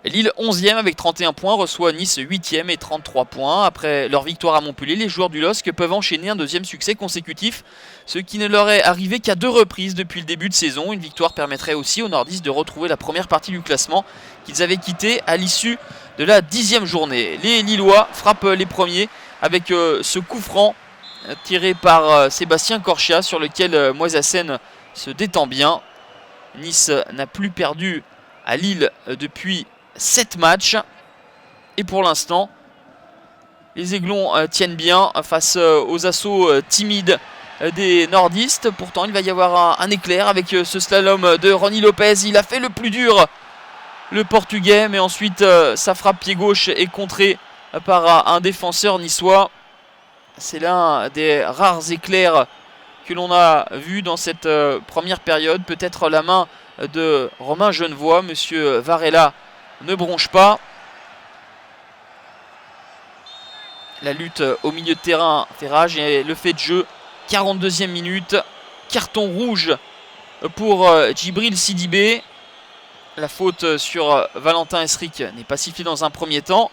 Lille 11e avec 31 points reçoit Nice 8e et 33 points. Après leur victoire à Montpellier, les joueurs du LOSC peuvent enchaîner un deuxième succès consécutif, ce qui ne leur est arrivé qu'à 2 reprises depuis le début de saison. Une victoire permettrait aussi aux nordistes de retrouver la première partie du classement qu'ils avaient quitté à l'issue de la 10e journée. Les Lillois frappent les premiers avec ce coup franc tiré par Sébastien Corchia sur lequel Moisassen se détend bien. Nice n'a plus perdu à Lille depuis 7 matchs. Et pour l'instant, les Aiglons tiennent bien face aux assauts timides des nordistes. Pourtant, il va y avoir un éclair avec ce slalom de Ronny Lopez. Il a fait le plus dur, le portugais, mais ensuite sa frappe pied gauche est contrée par un défenseur niçois. C'est l'un des rares éclairs que l'on a vu dans cette première période. Peut-être la main de Romain Genevoix. Monsieur Varela ne bronche pas. La lutte au milieu de terrain fait rage et le fait de jeu. 42e minute. Carton rouge pour Djibril Sidibé. La faute sur Valentin Esric n'est pas sifflée dans un premier temps.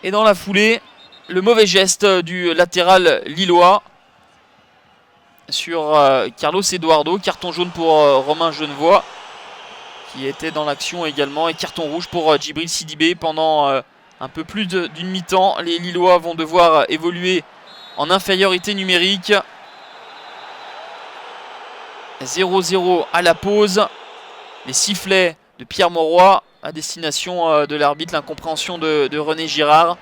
Et dans la foulée, le mauvais geste du latéral lillois sur Carlos Eduardo. Carton jaune pour Romain Genevoix, qui était dans l'action également, et carton rouge pour Djibril Sidibé. Pendant un peu plus d'une mi-temps, les Lillois vont devoir évoluer en infériorité numérique. 0-0 à la pause. Les sifflets de Pierre Mauroy à destination de l'arbitre, l'incompréhension de René Girard.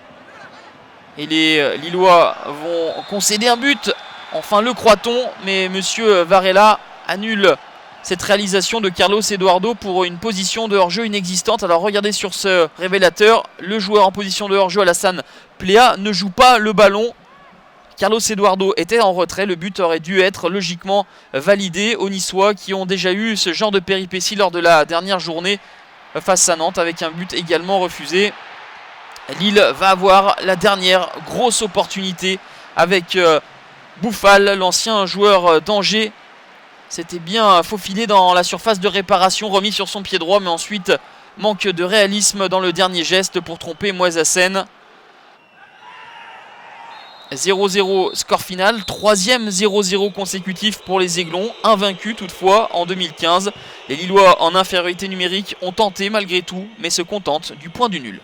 Et les Lillois vont concéder un but, enfin le croit-on, mais monsieur Varela annule cette réalisation de Carlos Eduardo pour une position de hors-jeu inexistante. Alors regardez sur ce révélateur, le joueur en position de hors-jeu, Alassane Pléa, ne joue pas le ballon. Carlos Eduardo était en retrait, le but aurait dû être logiquement validé aux Niçois qui ont déjà eu ce genre de péripéties lors de la dernière journée face à Nantes, avec un but également refusé. Lille va avoir la dernière grosse opportunité avec Bouffal, l'ancien joueur d'Angers. C'était bien faufilé dans la surface de réparation, remis sur son pied droit, mais ensuite manque de réalisme dans le dernier geste pour tromper Moisassen. 0-0 score final, 3e 0-0 consécutif pour les Aiglons, invaincus toutefois en 2015. Les Lillois en infériorité numérique ont tenté malgré tout, mais se contentent du point du nul.